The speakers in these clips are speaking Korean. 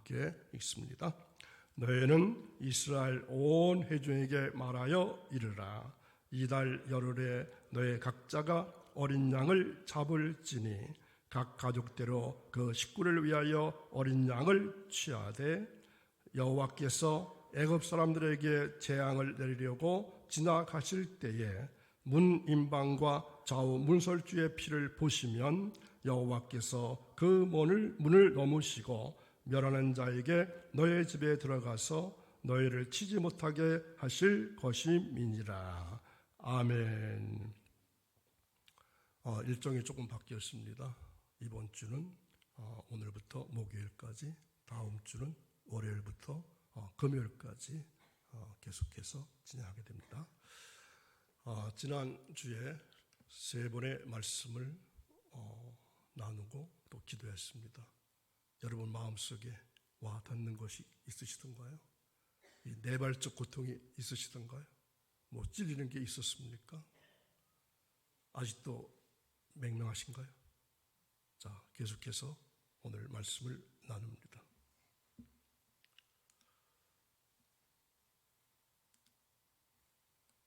함께 읽습니다. 너희는 이스라엘 온 회중에게 말하여 이르라. 이달 열흘에 너희 각자가 어린 양을 잡을지니 각 가족대로 그 식구를 위하여 어린 양을 취하되 여호와께서 애굽 사람들에게 재앙을 내리려고 지나가실 때에 문 임방과 좌우 문설주의 피를 보시면 여호와께서 그 문을 넘으시고 멸하는 자에게 너희 집에 들어가서 너희를 치지 못하게 하실 것임이니라. 아멘. 일정이 조금 바뀌었습니다. 이번 주는 오늘부터 목요일까지, 다음 주는 월요일부터 금요일까지 계속해서 진행하게 됩니다. 지난주에 세 번의 말씀을 나누고 또 기도했습니다. 여러분 마음속에 와 닿는 것이 있으시던가요? 이 내발적 고통이 있으시던가요? 뭐 찔리는 게 있었습니까? 아직도 맹랑하신가요? 자, 계속해서 오늘 말씀을 나눕니다.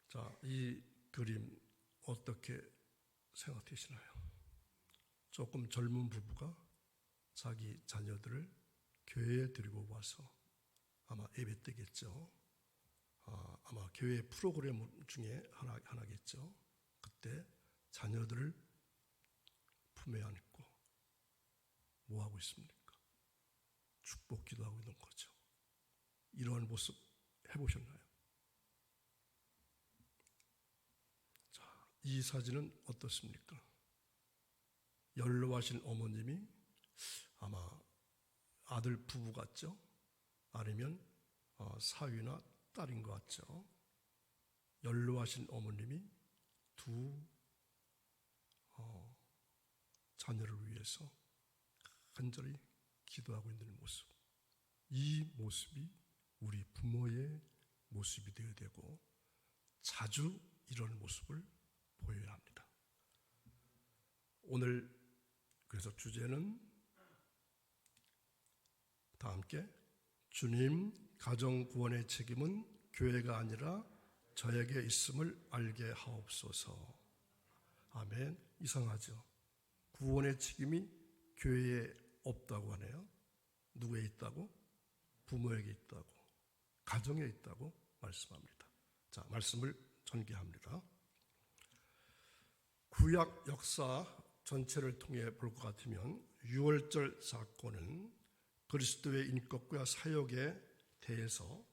자, 이 그림 어떻게 생각되시나요? 조금 젊은 부부가 자기 자녀들을 교회에 데리고 와서 아마 예배 때겠죠. 아마 교회 프로그램 중에 하나겠죠. 그때 자녀들을 품에 안고 뭐 하고 있습니까? 축복 기도하고 있는 거죠. 이러한 모습 해보셨나요? 자, 이 사진은 어떻습니까? 연로하신 어머님이 아마 아들 부부 같죠? 아니면 사위나 딸인 것 같죠? 연로하신 어머님이 두 자녀를 위해서 간절히 기도하고 있는 모습. 이 모습이 우리 부모의 모습이 되어야 되고 자주 이런 모습을 보여야 합니다. 오늘 그래서 주제는 다 함께 주님 가정 구원의 책임은 교회가 아니라 저에게 있음을 알게 하옵소서. 아멘. 이상하죠? 구원의 책임이 교회에 없다고 하네요. 누구에 있다고? 부모에게 있다고, 가정에 있다고 말씀합니다. 자, 말씀을 전개합니다. 구약 역사 전체를 통해 볼 것 같으면 유월절 사건은 그리스도의 인격과 사역에 대해서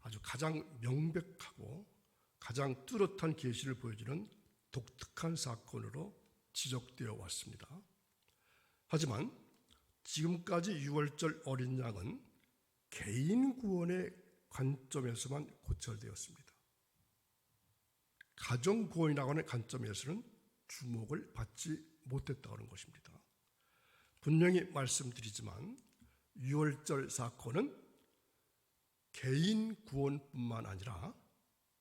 아주 가장 명백하고 가장 뚜렷한 계시를 보여주는 독특한 사건으로 지적되어 왔습니다. 하지만 지금까지 유월절 어린 양은 개인 구원의 관점에서만 고찰되었습니다. 가정 구원이라고 하는 관점에서는 주목을 받지 못했다고 하는 것입니다. 분명히 말씀드리지만 유월절 사건은 개인 구원뿐만 아니라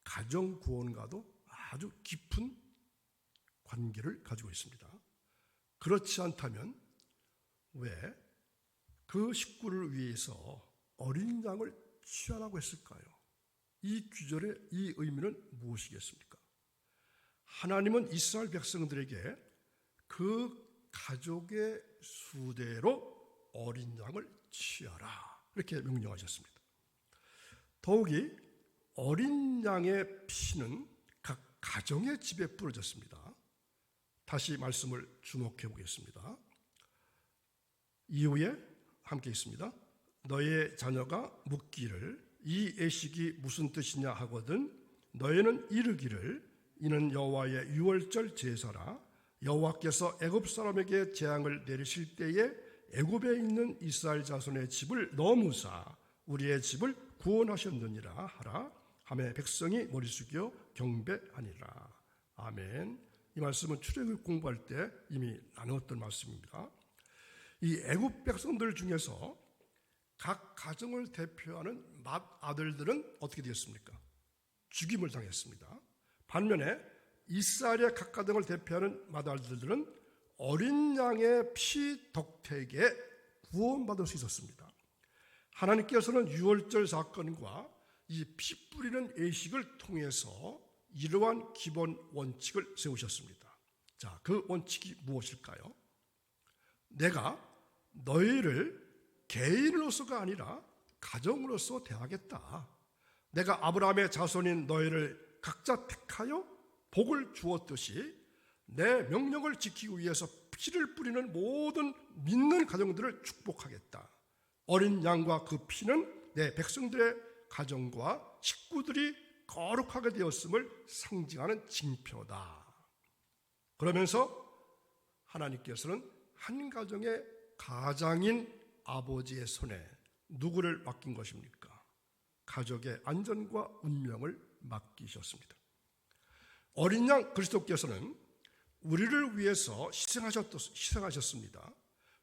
가정 구원과도 아주 깊은 관계를 가지고 있습니다. 그렇지 않다면 왜 그 식구를 위해서 어린 양을 취하라고 했을까요? 이 규절의 이 의미는 무엇이겠습니까? 하나님은 이스라엘 백성들에게 그 가족의 수대로 어린 양을 취하라 이렇게 명령하셨습니다. 더욱이 어린 양의 피는 각 가정의 집에 뿌려졌습니다. 다시 말씀을 주목해 보겠습니다. 이후에 함께 있습니다. 너의 자녀가 묻기를 이 애식이 무슨 뜻이냐 하거든 너희는 이르기를 이는 여호와의 유월절 제사라. 여호와께서 애굽 사람에게 재앙을 내리실 때에 애굽에 있는 이스라엘 자손의 집을 넘으사 우리의 집을 구원하셨느니라 하라. 하매 백성이 머리 숙여 경배하니라. 아멘. 이 말씀은 출애굽 공부할 때 이미 나누었던 말씀입니다. 이 애굽 백성들 중에서 각 가정을 대표하는 맏아들들은 어떻게 되었습니까? 죽임을 당했습니다. 반면에 이스라엘의 각 가정을 대표하는 맏아들들은 어린 양의 피 덕택에 구원받을 수 있었습니다. 하나님께서는 유월절 사건과 이 피 뿌리는 예식을 통해서 이러한 기본 원칙을 세우셨습니다. 자, 그 원칙이 무엇일까요? 내가 너희를 개인으로서가 아니라 가정으로서 대하겠다. 내가 아브라함의 자손인 너희를 각자 택하여 복을 주었듯이 내 명령을 지키기 위해서 피를 뿌리는 모든 믿는 가정들을 축복하겠다. 어린 양과 그 피는 내 백성들의 가정과 식구들이 거룩하게 되었음을 상징하는 징표다. 그러면서 하나님께서는 한 가정의 가장인 아버지의 손에 누구를 맡긴 것입니까? 가족의 안전과 운명을 맡기셨습니다. 어린 양 그리스도께서는 우리를 위해서 희생하셨습니다.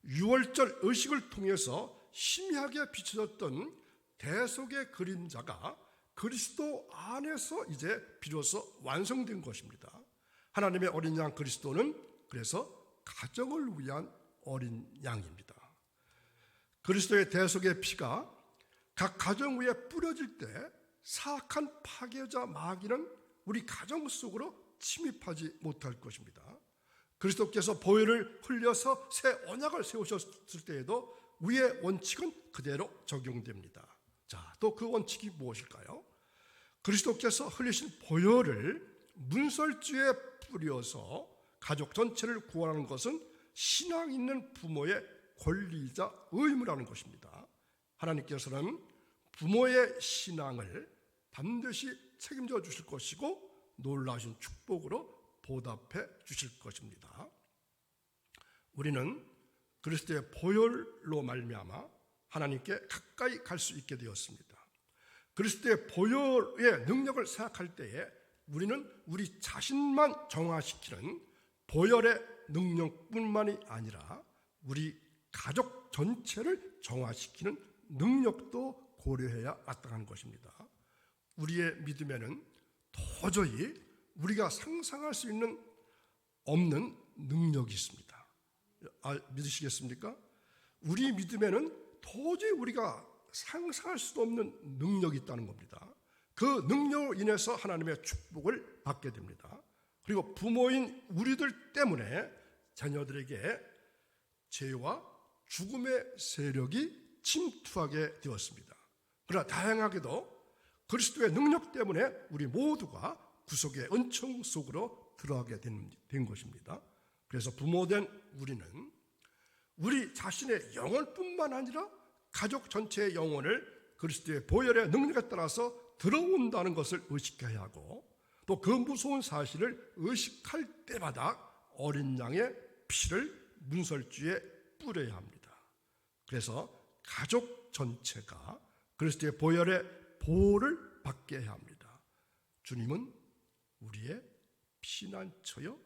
유월절 의식을 통해서 희미하게 비춰졌던 대속의 그림자가 그리스도 안에서 이제 비로소 완성된 것입니다. 하나님의 어린 양 그리스도는 그래서 가정을 위한 어린 양입니다. 그리스도의 대속의 피가 각 가정 위에 뿌려질 때 사악한 파괴자 마귀는 우리 가정 속으로 침입하지 못할 것입니다. 그리스도께서 보혈을 흘려서 새 언약을 세우셨을 때에도 위의 원칙은 그대로 적용됩니다. 자, 또 그 원칙이 무엇일까요? 그리스도께서 흘리신 보혈을 문설주에 뿌려서 가족 전체를 구원하는 것은 신앙 있는 부모의 권리이자 의무라는 것입니다. 하나님께서는 부모의 신앙을 반드시 책임져 주실 것이고 놀라우신 축복으로 보답해 주실 것입니다. 우리는 그리스도의 보혈로 말미암아 하나님께 가까이 갈 수 있게 되었습니다. 그리스도의 보혈의 능력을 생각할 때에 우리는 우리 자신만 정화시키는 보혈의 능력뿐만이 아니라 우리 가족 전체를 정화시키는 능력도 고려해야 마땅한 것입니다. 우리의 믿음에는 도저히 우리가 상상할 수 없는 능력이 있습니다. 믿으시겠습니까? 우리 믿음에는 도저히 우리가 상상할 수도 없는 능력이 있다는 겁니다. 그 능력으로 인해서 하나님의 축복을 받게 됩니다. 그리고 부모인 우리들 때문에 자녀들에게 죄와 죽음의 세력이 침투하게 되었습니다. 그러나 다행하게도 그리스도의 능력 때문에 우리 모두가 구속의 은총 속으로 들어가게 된 것입니다. 그래서 부모된 우리는 우리 자신의 영혼뿐만 아니라 가족 전체의 영혼을 그리스도의 보혈의 능력에 따라서 들어온다는 것을 의식해야 하고 또 그 무서운 사실을 의식할 때마다 어린 양의 피를 문설주에 뿌려야 합니다. 그래서 가족 전체가 그리스도의 보혈의 보호를 받게 해야 합니다. 주님은 우리의 피난처요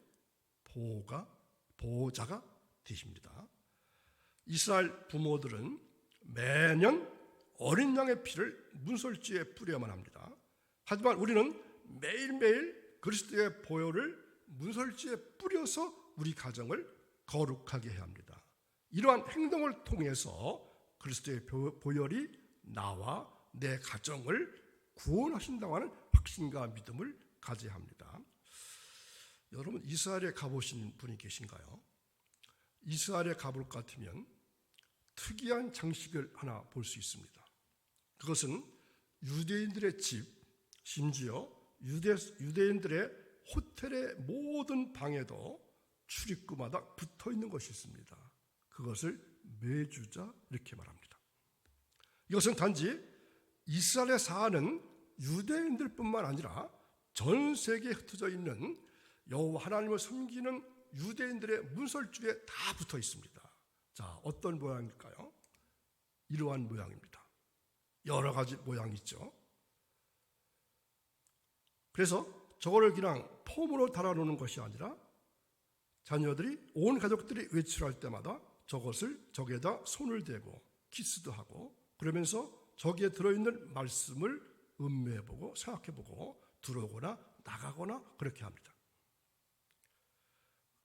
보호자가 되십니다. 이스라엘 부모들은 매년 어린 양의 피를 문설주에 뿌려야만 합니다. 하지만 우리는 매일매일 그리스도의 보혈을 문설주에 뿌려서 우리 가정을 거룩하게 해야 합니다. 이러한 행동을 통해서 그리스도의 보혈이 나와 내 가정을 구원하신다고 하는 확신과 믿음을 가져야 합니다. 여러분 이스라엘에 가보신 분이 계신가요? 이스라엘에 가볼 것 같으면 특이한 장식을 하나 볼 수 있습니다. 그것은 유대인들의 집, 심지어 유대인들의 호텔의 모든 방에도 출입구마다 붙어 있는 것이 있습니다. 그것을 메주자 이렇게 말합니다. 이것은 단지 이스라엘에 사는 유대인들뿐만 아니라 전 세계에 흩어져 있는 여호와 하나님을 섬기는 유대인들의 문설주에 다 붙어 있습니다. 자, 어떤 모양일까요? 이러한 모양입니다. 여러 가지 모양이 있죠. 그래서 저거를 그냥 폼으로 달아놓는 것이 아니라 자녀들이 온 가족들이 외출할 때마다 저기에다 손을 대고 키스도 하고 그러면서 저기에 들어있는 말씀을 음미해보고 생각해보고 들어오거나 나가거나 그렇게 합니다.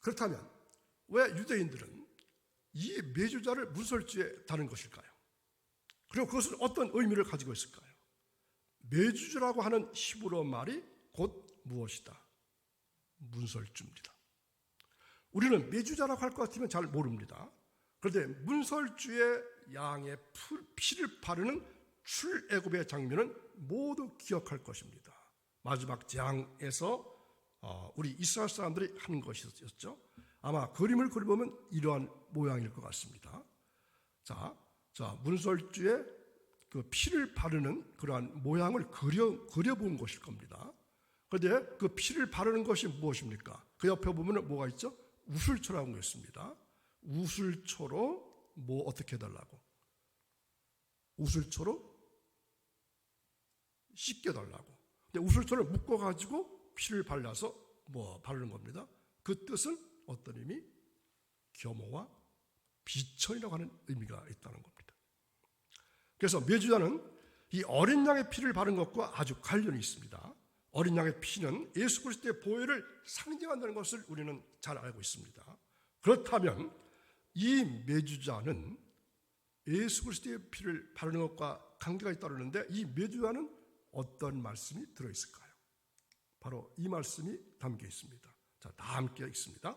그렇다면 왜 유대인들은 이 메주자를 문설주에 다는 것일까요? 그리고 그것은 어떤 의미를 가지고 있을까요? 메주자라고 하는 히브리어 말이 곧 무엇이다? 문설주입니다. 우리는 메주자라고 할 것 같으면 잘 모릅니다. 그런데 문설주의 양의 피를 바르는 출애굽의 장면은 모두 기억할 것입니다. 마지막 재앙에서 우리 이스라엘 사람들이 하는 것이었죠. 아마 그림을 그려보면 이러한 모양일 것 같습니다. 자, 문설주의 그 피를 바르는 그러한 모양을 그려본 것일 겁니다. 그런데 그 피를 바르는 것이 무엇입니까? 그 옆에 보면 뭐가 있죠? 우슬초라는 거 있습니다. 우슬초로 뭐 어떻게 해달라고? 우슬초로 씻겨달라고. 근데 우슬초를 묶어가지고 피를 발라서 뭐 바르는 겁니다. 그 뜻은 어떤 의미? 겸허와 비천이라고 하는 의미가 있다는 겁니다. 그래서 메주자는 이 어린 양의 피를 바른 것과 아주 관련이 있습니다. 어린 양의 피는 예수 그리스도의 보혈을 상징한다는 것을 우리는 잘 알고 있습니다. 그렇다면 이 메주자는 예수 그리스도의 피를 바르는 것과 관계가 있다는데 이 메주자는 어떤 말씀이 들어있을까요? 바로 이 말씀이 담겨 있습니다. 자, 다 함께 읽습니다.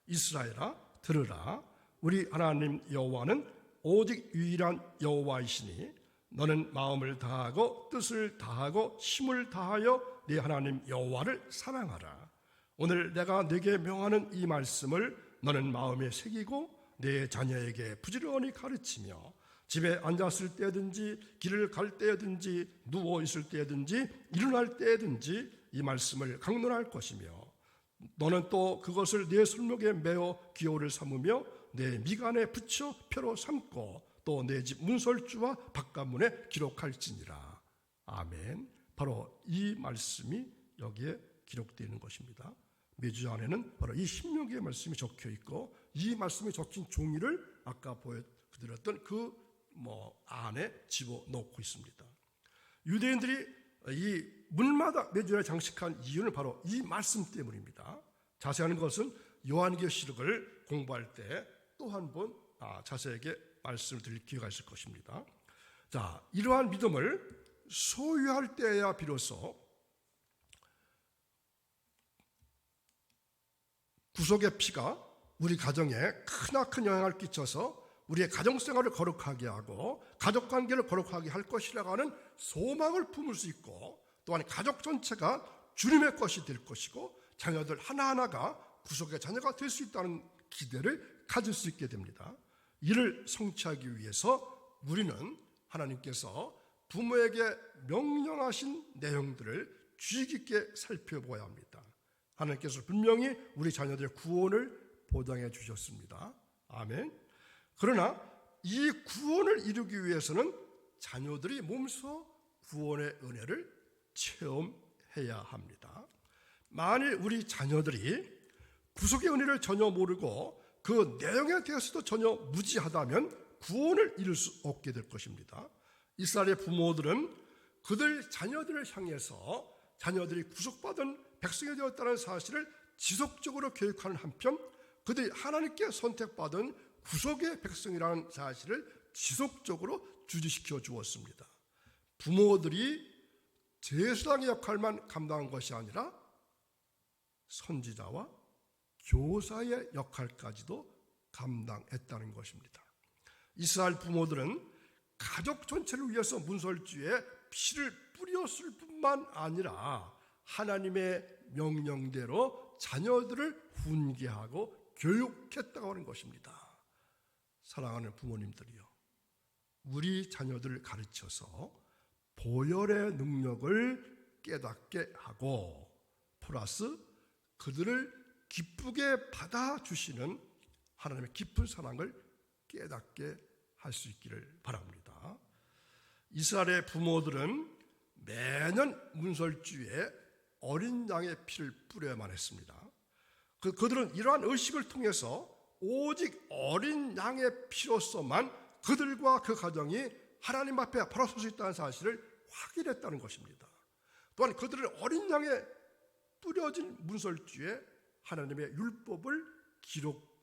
이스라엘아 들으라. 우리 하나님 여호와는 오직 유일한 여호와이시니 너는 마음을 다하고 뜻을 다하고 힘을 다하여 네 하나님 여호와를 사랑하라. 오늘 내가 네게 명하는 이 말씀을 너는 마음에 새기고 네 자녀에게 부지런히 가르치며 집에 앉았을 때든지 길을 갈 때든지 누워 있을 때든지 일어날 때든지 이 말씀을 강론할 것이며 너는 또 그것을 네 손목에 매어 기호를 삼으며 내 미간에 붙여 표로 삼고 또 내 집 문설주와 바깥문에 기록할지니라. 아멘. 바로 이 말씀이 여기에 기록되어 있는 것입니다. 메주자 안에는 바로 이 신명기의 말씀이 적혀 있고 이 말씀이 적힌 종이를 아까 보여드렸던 그 안에 집어넣고 있습니다. 유대인들이 이 문마다 메주자를 장식한 이유는 바로 이 말씀 때문입니다. 자세한 것은 요한계시록을 공부할 때 또 한 번 자세하게 말씀을 드릴 기회가 있을 것입니다. 자, 이러한 믿음을 소유할 때야 비로소 구속의 피가 우리 가정에 크나큰 영향을 끼쳐서 우리의 가정생활을 거룩하게 하고 가족관계를 거룩하게 할 것이라고 하는 소망을 품을 수 있고 또한 가족 전체가 주님의 것이 될 것이고 자녀들 하나하나가 구속의 자녀가 될 수 있다는 기대를 가질 수 있게 됩니다. 이를 성취하기 위해서 우리는 하나님께서 부모에게 명령하신 내용들을 주의 깊게 살펴보아야 합니다. 하나님께서 분명히 우리 자녀들의 구원을 보장해 주셨습니다. 아멘. 그러나 이 구원을 이루기 위해서는 자녀들이 몸소 구원의 은혜를 체험해야 합니다. 만일 우리 자녀들이 구속의 은혜를 전혀 모르고 그 내용에 대해서도 전혀 무지하다면 구원을 이룰 수 없게 될 것입니다. 이스라엘의 부모들은 그들 자녀들을 향해서 자녀들이 구속받은 백성이 되었다는 사실을 지속적으로 교육하는 한편 그들이 하나님께 선택받은 구속의 백성이라는 사실을 지속적으로 주지시켜 주었습니다. 부모들이 제사장의 역할만 감당한 것이 아니라 선지자와 교사의 역할까지도 감당했다는 것입니다. 이스라엘 부모들은 가족 전체를 위해서 문설주에 피를 뿌렸을 뿐만 아니라 하나님의 명령대로 자녀들을 훈계하고 교육했다고 하는 것입니다. 사랑하는 부모님들이요, 우리 자녀들을 가르쳐서 보혈의 능력을 깨닫게 하고 플러스 그들을 기쁘게 받아주시는 하나님의 깊은 사랑을 깨닫게 할 수 있기를 바랍니다. 이스라엘의 부모들은 매년 문설주에 어린 양의 피를 뿌려야만 했습니다. 그들은 이러한 의식을 통해서 오직 어린 양의 피로서만 그들과 그 가정이 하나님 앞에 바로 설 수 있다는 사실을 확인했다는 것입니다. 또한 그들은 어린 양의 뿌려진 문설주에 하나님의 율법을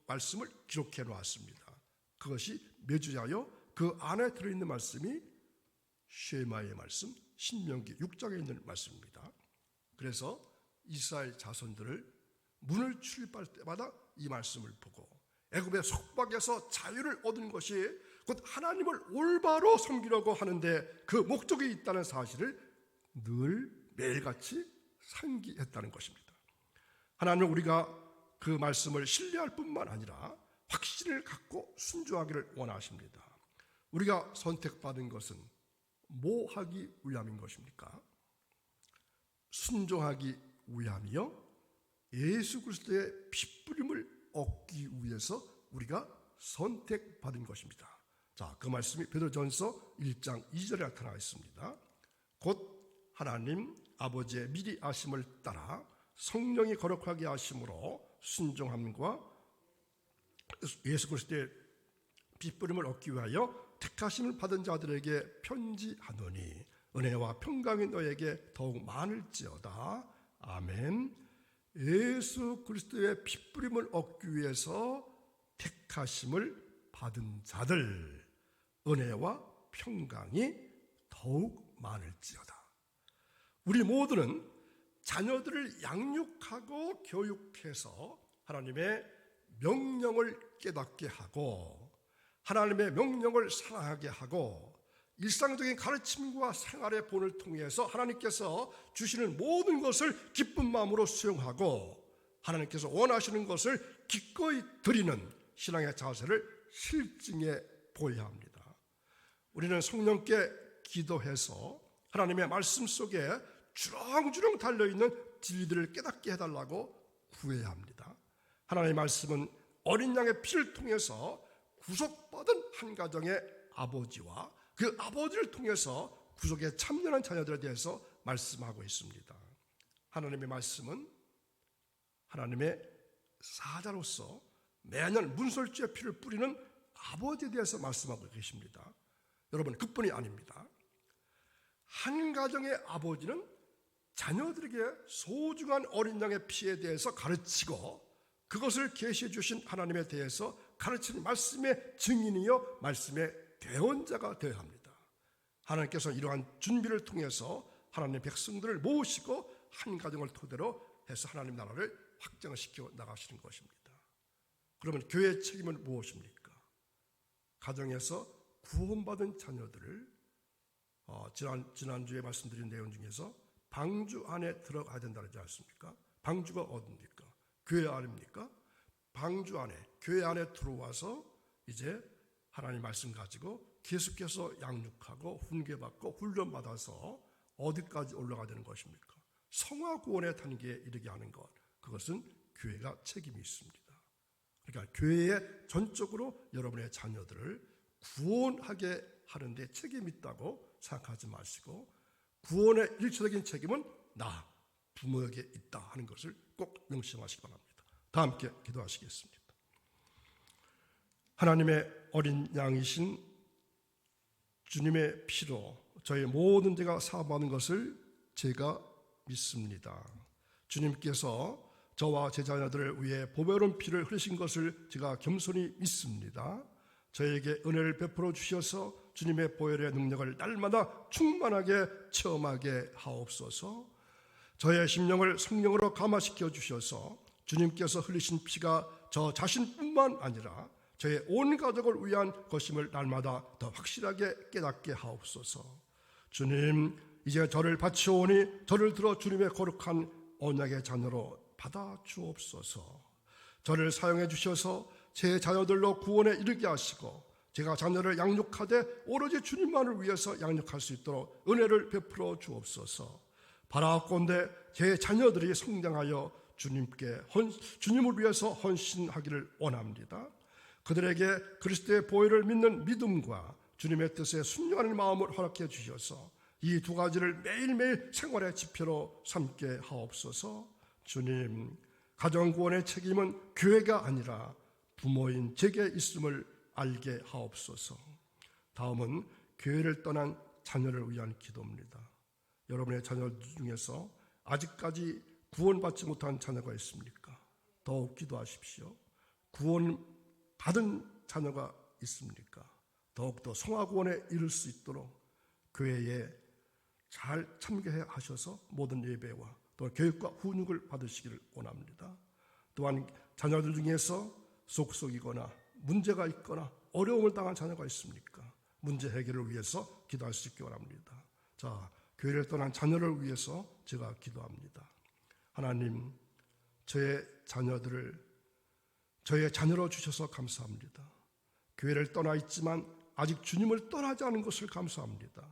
말씀을 기록해 놓았습니다. 그것이 메주자요 그 안에 들어있는 말씀이 쉐마의 말씀, 신명기 6장에 있는 말씀입니다. 그래서 이스라엘 자손들을 문을 출입할 때마다 이 말씀을 보고 애굽의 속박에서 자유를 얻은 것이 곧 하나님을 올바로 섬기려고 하는데 그 목적이 있다는 사실을 늘 매일같이 상기했다는 것입니다. 하나님은 우리가 그 말씀을 신뢰할 뿐만 아니라 확신을 갖고 순종하기를 원하십니다. 우리가 선택받은 것은 뭐 하기 위함인 것입니까? 순종하기 위함이요, 예수 그리스도의 핏부림을 얻기 위해서 우리가 선택받은 것입니다. 자, 그 말씀이 베드로전서 1장 2절에 나타나 있습니다. 곧 하나님 아버지의 미리 아심을 따라 성령이 거룩하게 하심으로 순종함과 예수 그리스도의 핏부림을 얻기 위하여 택하심을 받은 자들에게 편지하노니 은혜와 평강이 너에게 더욱 많을지어다. 아멘. 예수 그리스도의 핏부림을 얻기 위해서 택하심을 받은 자들, 은혜와 평강이 더욱 많을지어다. 우리 모두는 자녀들을 양육하고 교육해서 하나님의 명령을 깨닫게 하고 하나님의 명령을 사랑하게 하고 일상적인 가르침과 생활의 본을 통해서 하나님께서 주시는 모든 것을 기쁜 마음으로 수용하고 하나님께서 원하시는 것을 기꺼이 드리는 신앙의 자세를 실증해 보여야 합니다. 우리는 성령께 기도해서 하나님의 말씀 속에 주렁주렁 달려있는 진리들을 깨닫게 해달라고 구해야 합니다. 하나님의 말씀은 어린 양의 피를 통해서 구속받은 한 가정의 아버지와 그 아버지를 통해서 구속에 참여한 자녀들에 대해서 말씀하고 있습니다. 하나님의 말씀은 하나님의 사자로서 매년 문설주의 피를 뿌리는 아버지에 대해서 말씀하고 계십니다. 여러분, 그뿐이 아닙니다. 한 가정의 아버지는 자녀들에게 소중한 어린 양의 피에 대해서 가르치고 그것을 계시해 주신 하나님에 대해서 가르치는 말씀의 증인이요 말씀의 대언자가 되어야 합니다. 하나님께서 이러한 준비를 통해서 하나님의 백성들을 모으시고 한 가정을 토대로 해서 하나님 나라를 확장시켜 나가시는 것입니다. 그러면 교회의 책임은 무엇입니까? 가정에서 구원받은 자녀들을 지난주에 말씀드린 내용 중에서 방주 안에 들어가야 된다지 않습니까? 방주가 어딥니까? 교회 아닙니까? 방주 안에, 교회 안에 들어와서 이제 하나님 말씀 가지고 계속해서 양육하고 훈계받고 훈련받아서 어디까지 올라가야 되는 것입니까? 성화구원의 단계에 이르게 하는 것, 그것은 교회가 책임이 있습니다. 그러니까 교회에 전적으로 여러분의 자녀들을 구원하게 하는 데 책임이 있다고 생각하지 마시고 구원의 일차적인 책임은 나, 부모에게 있다 하는 것을 꼭 명심하시기 바랍니다. 다 함께 기도하시겠습니다. 하나님의 어린 양이신 주님의 피로 저의 모든 죄가 사함받는 것을 제가 믿습니다. 주님께서 저와 제 자녀들을 위해 보배로운 피를 흘리신 것을 제가 겸손히 믿습니다. 저에게 은혜를 베풀어 주셔서 주님의 보혈의 능력을 날마다 충만하게 체험하게 하옵소서. 저의 심령을 성령으로 감화시켜 주셔서 주님께서 흘리신 피가 저 자신뿐만 아니라 저의 온 가족을 위한 것임을 날마다 더 확실하게 깨닫게 하옵소서. 주님, 이제 저를 바치오니 저를 들어 주님의 거룩한 언약의 자녀로 받아 주옵소서. 저를 사용해 주셔서 제 자녀들로 구원에 이르게 하시고 제가 자녀를 양육하되 오로지 주님만을 위해서 양육할 수 있도록 은혜를 베풀어 주옵소서. 바라옵건대 제 자녀들이 성장하여 주님을 위해서 헌신하기를 원합니다. 그들에게 그리스도의 보혈을 믿는 믿음과 주님의 뜻에 순종하는 마음을 허락해 주셔서 이 두 가지를 매일매일 생활의 지표로 삼게 하옵소서. 주님, 가정구원의 책임은 교회가 아니라 부모인 제게 있음을 알게 하옵소서. 다음은 교회를 떠난 자녀를 위한 기도입니다. 여러분의 자녀 중에서 아직까지 구원받지 못한 자녀가 있습니까? 더욱 기도하십시오. 구원받은 자녀가 있습니까? 더욱더 성화구원에 이를 수 있도록 교회에 잘 참여해 하셔서 모든 예배와 또 교육과 훈육을 받으시기를 원합니다. 또한 자녀들 중에서 속속이거나 문제가 있거나 어려움을 당한 자녀가 있습니까? 문제 해결을 위해서 기도할 수 있기 바랍니다. 자, 교회를 떠난 자녀를 위해서 제가 기도합니다. 하나님, 저의 자녀로 주셔서 감사합니다. 교회를 떠나 있지만 아직 주님을 떠나지 않은 것을 감사합니다.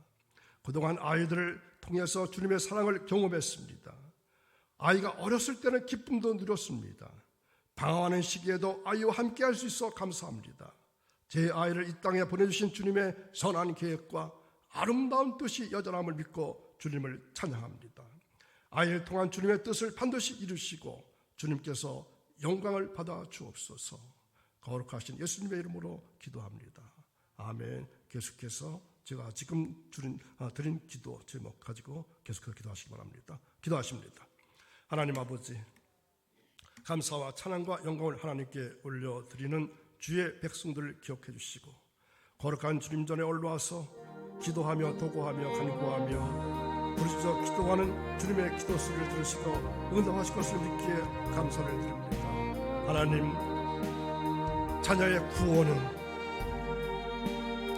그동안 아이들을 통해서 주님의 사랑을 경험했습니다. 아이가 어렸을 때는 기쁨도 누렸습니다. 방황하는 시기에도 아이와 함께 할 수 있어 감사합니다. 제 아이를 이 땅에 보내주신 주님의 선한 계획과 아름다운 뜻이 여전함을 믿고 주님을 찬양합니다. 아이를 통한 주님의 뜻을 반드시 이루시고 주님께서 영광을 받아 주옵소서. 거룩하신 예수님의 이름으로 기도합니다. 아멘. 계속해서 제가 지금 드린 기도 제목 가지고 계속해서 기도하시기 바랍니다. 기도하십니다. 하나님 아버지, 감사와 찬양과 영광을 하나님께 올려드리는 주의 백성들을 기억해 주시고 거룩한 주님 전에 올라와서 기도하며 도구하며 간구하며 부르짖어 기도하는 주님의 기도 소리를 들으시고 응답하실 것을 믿기에 감사를 드립니다. 하나님, 자녀의 구원은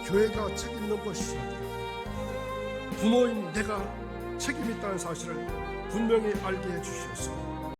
교회가 책임있는 것이 아니라 부모인 내가 책임이 있다는 사실을 분명히 알게 해주셔서